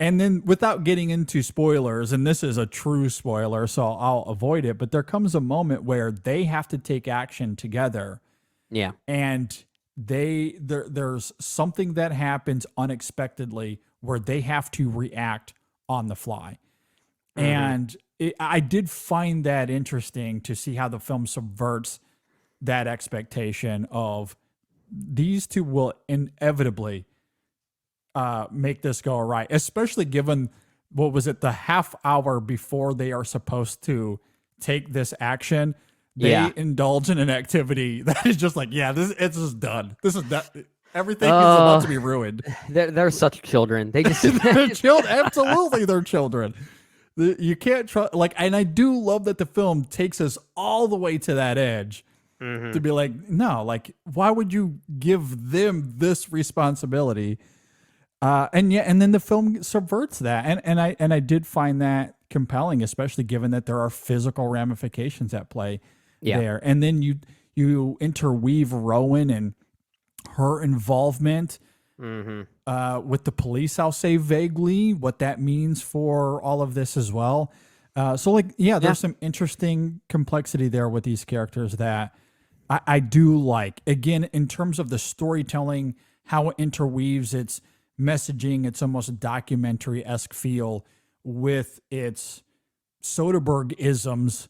And then without getting into spoilers, and this is a true spoiler, so I'll avoid it, but there comes a moment where they have to take action together, Yeah. and there's something that happens unexpectedly where they have to react on the fly. And I did find that interesting to see how the film subverts that expectation of these two will inevitably make this go right, especially given what was it, the half hour before they are supposed to take this action, they indulge in an activity that is just like, it's just done. This is done. Everything is about to be ruined. They're such children. They just They're children. Absolutely, they're children. You can't trust. Like, and I do love that the film takes us all the way to that edge to be like, no, like, why would you give them this responsibility? And then the film subverts that, and I did find that compelling, especially given that there are physical ramifications at play there. And then you interweave Rowan and her involvement with the police. I'll say vaguely what that means for all of this as well. So there's some interesting complexity there with these characters that I do like. Again, in terms of the storytelling, how it interweaves its messaging, it's almost documentary-esque feel with its Soderbergh isms.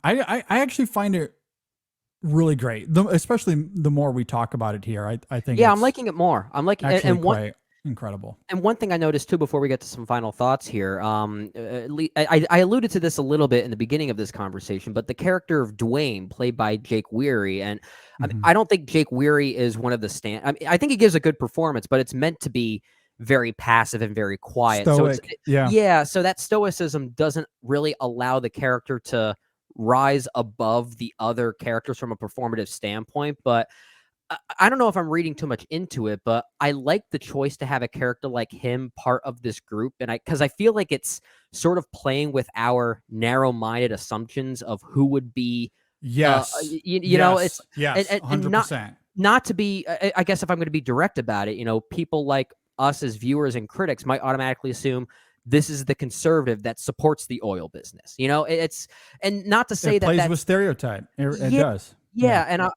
I actually find it really great, especially the more we talk about it here. I think I'm liking it more. I'm liking actually and quite incredible. And one thing I noticed too, before we get to some final thoughts here, I alluded to this a little bit in the beginning of this conversation, but the character of Dwayne, played by Jake Weary, and I don't think Jake Weary is one of the I think he gives a good performance, but it's meant to be very passive and very quiet. Stoic, so so that stoicism doesn't really allow the character to rise above the other characters from a performative standpoint, but I don't know if I'm reading too much into it, but I like the choice to have a character like him part of this group, and because I feel like it's sort of playing with our narrow-minded assumptions of who would be, Yes. you know, it's Yes. Yes. and 100%. not to be, I guess if I'm going to be direct about it, people like us as viewers and critics might automatically assume this is the conservative that supports the oil business. It's and not to say It that plays with that's stereotype. It yeah, does. Yeah. yeah,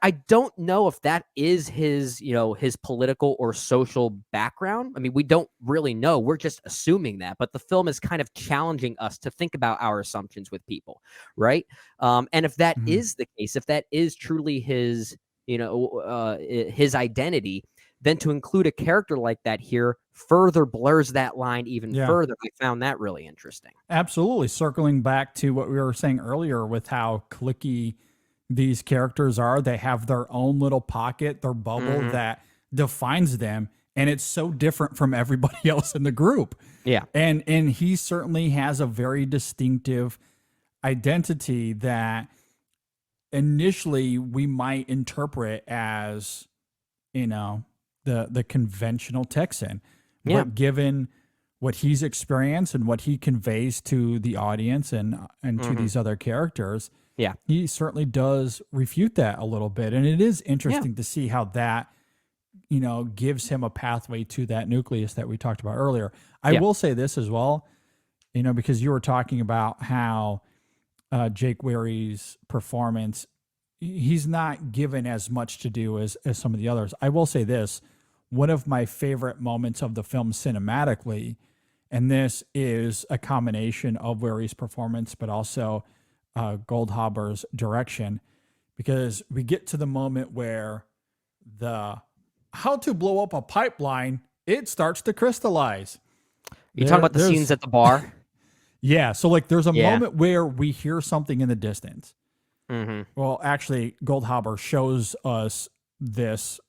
I don't know if that is his, his political or social background. I mean, we don't really know. We're just assuming that, but the film is kind of challenging us to think about our assumptions with people, right? And if that Mhm. is the case, if that is truly his, his identity, then to include a character like that here further blurs that line even Yeah. further. I found that really interesting. Absolutely. Circling back to what we were saying earlier with how cliquey these characters are, they have their own little pocket, their bubble Hmm. that defines them. And it's so different from everybody else in the group. Yeah. And he certainly has a very distinctive identity that initially we might interpret as, the conventional Texan. Yeah. But given what he's experienced and what he conveys to the audience and to Hmm. these other characters, Yeah. he certainly does refute that a little bit. And it is Yeah. interesting to see how that, gives him a pathway to that nucleus that we talked about earlier. I Yeah. will say this as well, because you were talking about how Jake Weary's performance, he's not given as much to do as some of the others. I will say this, one of my favorite moments of the film cinematically, and this is a combination of Weary's performance, but also Goldhaber's direction, because we get to the moment where the how to blow up a pipeline, it starts to crystallize. You talking about the scenes There's at the bar? yeah, so like there's a Yeah. moment where we hear something in the distance. Hmm. Well, actually, Goldhaber shows us this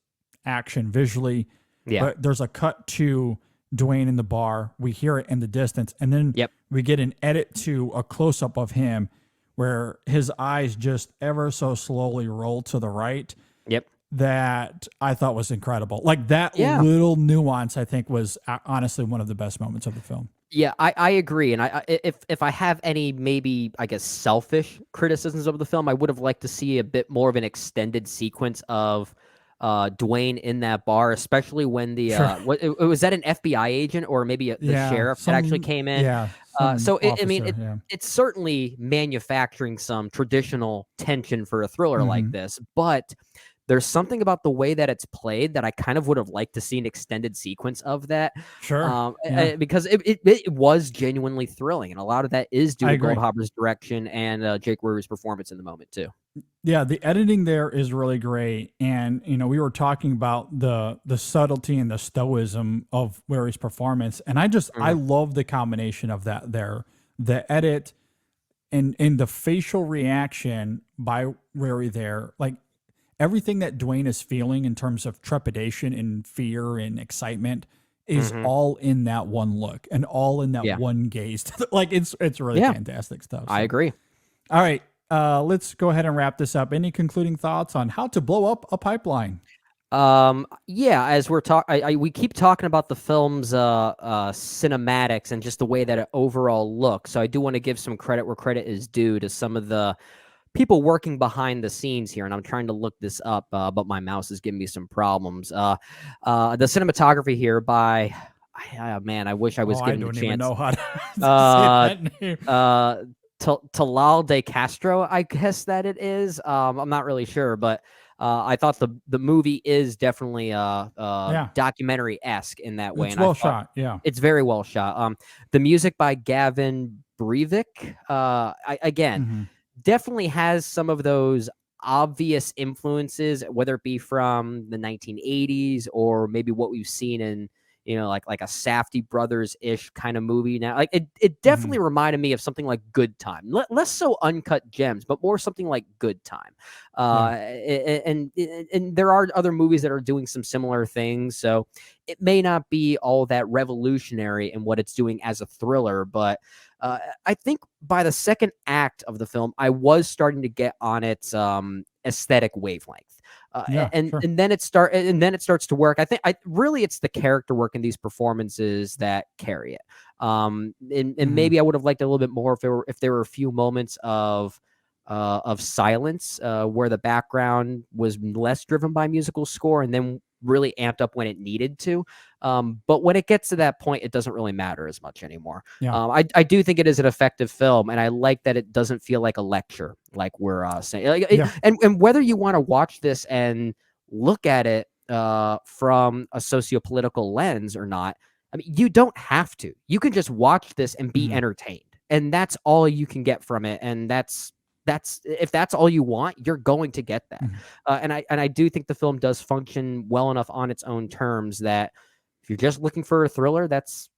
action visually, Yeah. but there's a cut to Dwayne in the bar. We hear it in the distance, and then Yep. we get an edit to a close up of him where his eyes just ever so slowly roll to the right. Yep. That I thought was incredible. Like that Yeah. little nuance, I think, was honestly one of the best moments of the film. Yeah, I agree, and if I have any maybe I guess selfish criticisms of the film, I would have liked to see a bit more of an extended sequence of Dwayne in that bar, especially when the Sure. was that an FBI agent or maybe the Yeah, sheriff that actually came in? Yeah, some So I mean, officer. Yeah. it's certainly manufacturing some traditional tension for a thriller like Mhm. this, but there's something about the way that it's played that I kind of would have liked to see an extended sequence of that, Sure. Yeah, because it was genuinely thrilling, and a lot of that is due I to agree. Goldhaber's direction and Jake Weary's performance in the moment too. Yeah, the editing there is really great, and we were talking about the subtlety and the stoicism of Wary's performance, and I Mhm. love the combination of that there, the edit and the facial reaction by Wary there, like everything that Dwayne is feeling in terms of trepidation and fear and excitement is Mhm. all in that one look and all in that Yeah. one gaze. Like it's really Yeah. fantastic stuff. I So. agree. All right. Let's go ahead and wrap this up. Any concluding thoughts on how to blow up a pipeline? Yeah, as we're talking, we keep talking about the film's cinematics and just the way that it overall looks. So I do want to give some credit where credit is due to some of the people working behind the scenes here, and I'm trying to look this up, but my mouse is giving me some problems. The cinematography here by, man, I wish I was Oh, I given the don't even chance. know how to say Uh, that name. Talal de Castro, I guess that it is. I'm not really sure, but I thought the movie is definitely Yeah, documentary-esque in that way, it's and I well thought shot. Yeah. it's very well shot. The music by Gavin Breivik, again, Hmm. definitely has some of those obvious influences, whether it be from the 1980s or maybe what we've seen in, like a Safdie brothers ish kind of movie now. Like it Hmm. definitely reminded me of something like Good Time, less so Uncut Gems, but more something like Good Time. Yeah. And there are other movies that are doing some similar things, so it may not be all that revolutionary in what it's doing as a thriller, but I think by the second act of the film, I was starting to get on its aesthetic wavelength. Yeah, sure. And then it starts to work. Really it's the character work in these performances that carry it. And maybe I would have liked a little bit more if there were a few moments of silence where the background was less driven by musical score and then really amped up when it needed to. But when it gets to that point, it doesn't really matter as much anymore. Yeah. I do think it is an effective film, and I like that it doesn't feel like a lecture, like we're saying. And whether you want to watch this and look at it from a socio-political lens or not, I mean, you don't have to. You can just watch this and be entertained, and that's all you can get from it. And that's if that's all you want, you're going to get that. And I do think the film does function well enough on its own terms that if you're just looking for a thriller, that's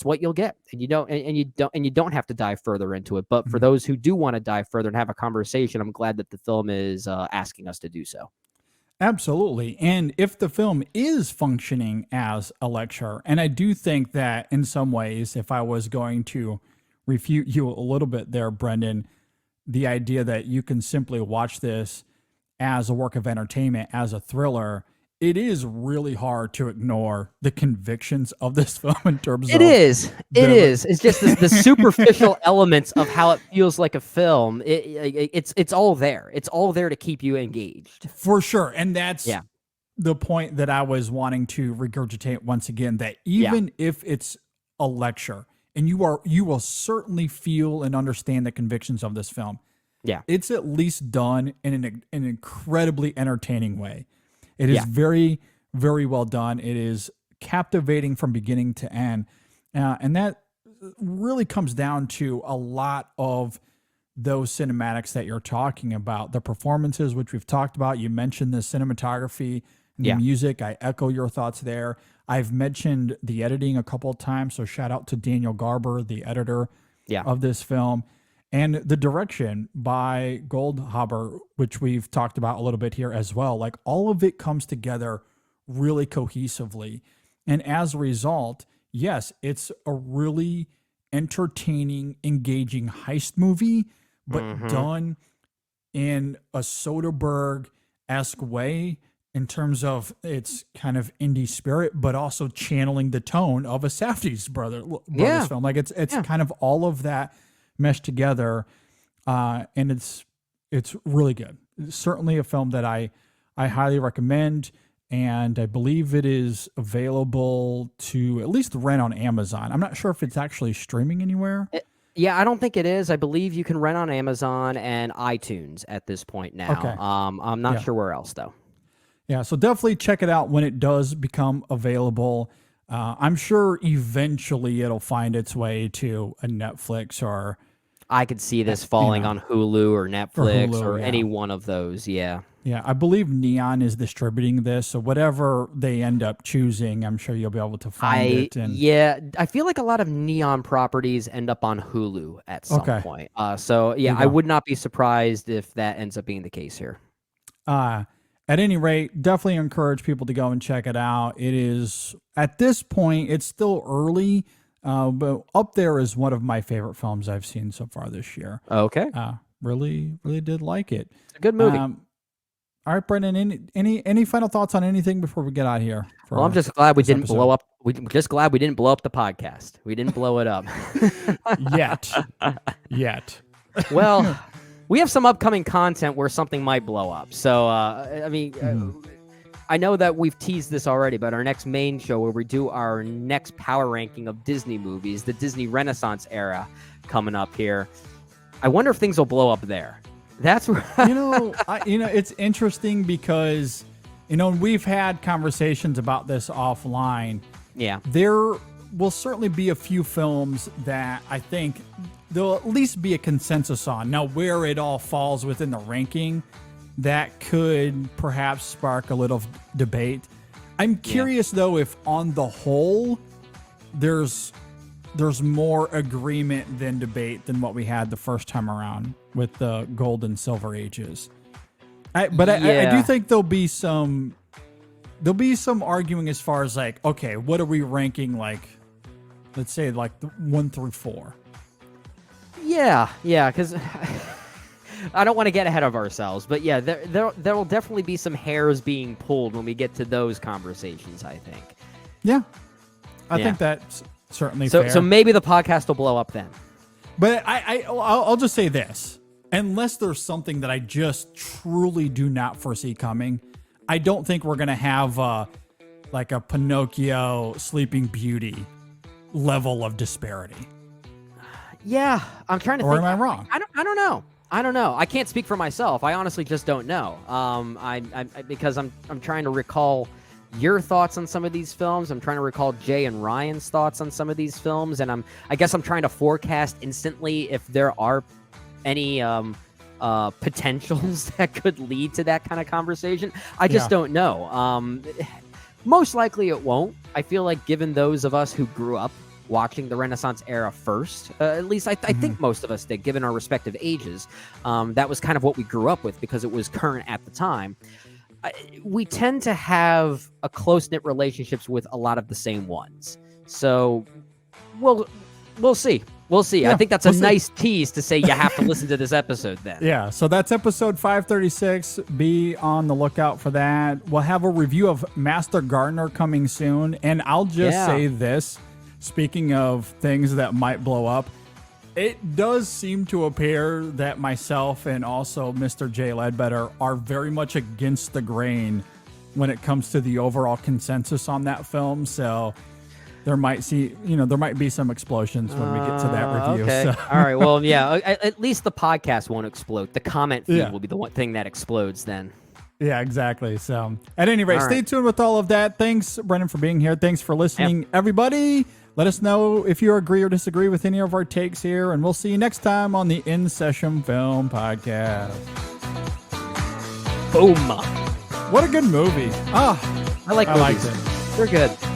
what you'll get. And you don't have to dive further into it. But for those who do want to dive further and have a conversation, I'm glad that the film is asking us to do so. Absolutely. And if the film is functioning as a lecture, and I do think that in some ways, if I was going to refute you a little bit there, Brendan, the idea that you can simply watch this as a work of entertainment, as a thriller, it is really hard to ignore the convictions of this film in terms of... It is. It's just the superficial elements of how it feels like a film. It's all there. It's all there to keep you engaged. For sure. And that's the point that I was wanting to regurgitate once again, that even if it's a lecture, and you will certainly feel and understand the convictions of this film. Yeah. It's at least done in an incredibly entertaining way. It is very, very well done. It is captivating from beginning to end. And that really comes down to a lot of those cinematics that you're talking about. The performances, which we've talked about. You mentioned the cinematography, the music. I echo your thoughts there. I've mentioned the editing a couple of times, so shout out to Daniel Goldhaber, the editor of this film, and the direction by Goldhaber, which we've talked about a little bit here as well. Like, all of it comes together really cohesively, and as a result, yes, it's a really entertaining, engaging heist movie, but done in a Soderbergh-esque way, in terms of its kind of indie spirit, but also channeling the tone of a Safdie's brothers film. Like, it's kind of all of that meshed together, and it's really good. It's certainly a film that I highly recommend, and I believe it is available to at least rent on Amazon. I'm not sure if it's actually streaming anywhere. Yeah, I don't think it is. I believe you can rent on Amazon and iTunes at this point now. Okay. I'm not sure where else, though. Yeah, so definitely check it out when it does become available. I'm sure eventually it'll find its way to a Netflix, or... I could see this falling on Hulu or Netflix or Hulu, any one of those, Yeah, I believe Neon is distributing this, so whatever they end up choosing, I'm sure you'll be able to find it. And... I feel like a lot of Neon properties end up on Hulu at some point. I would not be surprised if that ends up being the case here. At any rate, definitely encourage people to go and check it out. It is, at this point, it's still early, but up there is one of my favorite films I've seen so far this year. Okay. Really did like it. It's a good movie. All right, Brendan, any final thoughts on anything before we get out of here? Well, I'm just glad we didn't blow up. We're just glad we didn't blow up the podcast. We didn't blow it up. Yet. Well... We have some upcoming content where something might blow up. So, I know that we've teased this already, but our next main show where we do our next power ranking of Disney movies, the Disney Renaissance era coming up here. I wonder if things will blow up there. That's where... it's interesting because, we've had conversations about this offline. Yeah. There will certainly be a few films that I think there'll at least be a consensus on. Now, where it all falls within the ranking, that could perhaps spark a little debate. I'm curious, though, if on the whole, there's more agreement than debate than what we had the first time around with the Gold and Silver Ages. I do think there'll be some arguing as far as, like, okay, what are we ranking, like, let's say, like, 1 through 4. Yeah, because I don't want to get ahead of ourselves, but yeah, there will definitely be some hairs being pulled when we get to those conversations, I think. Yeah. I think that's certainly so fair. So maybe the podcast will blow up then. But I'll just say this. Unless there's something that I just truly do not foresee coming, I don't think we're going to have like a Pinocchio Sleeping Beauty level of disparity. Yeah, I'm trying to think. Or am I wrong? I don't know. I don't know. I can't speak for myself. I honestly just don't know. Because I'm trying to recall your thoughts on some of these films. I'm trying to recall Jay and Ryan's thoughts on some of these films, and I guess I'm trying to forecast instantly if there are any potentials that could lead to that kind of conversation. I just don't know. Most likely it won't. I feel like given those of us who grew up watching the Renaissance era first, at least I think most of us did, given our respective ages, that was kind of what we grew up with because it was current at the time. We tend to have a close-knit relationships with a lot of the same ones. So we'll see. We'll see. Yeah, I think that's a nice tease to say you have to listen to this episode then. Yeah, so that's episode 536. Be on the lookout for that. We'll have a review of Master Gardener coming soon. And I'll just say this, speaking of things that might blow up, it does seem to appear that myself and also Mr. Jay Ledbetter are very much against the grain when it comes to the overall consensus on that film. So there might be some explosions when we get to that review. Okay. So. All right. Well, yeah. At least the podcast won't explode. The comment feed will be the one thing that explodes then. Yeah, exactly. So, at any rate, stay tuned with all of that. Thanks, Brendan, for being here. Thanks for listening, everybody. Let us know if you agree or disagree with any of our takes here, and we'll see you next time on the In Session Film Podcast. Boom. What a good movie. I like movies. liked it. They're good.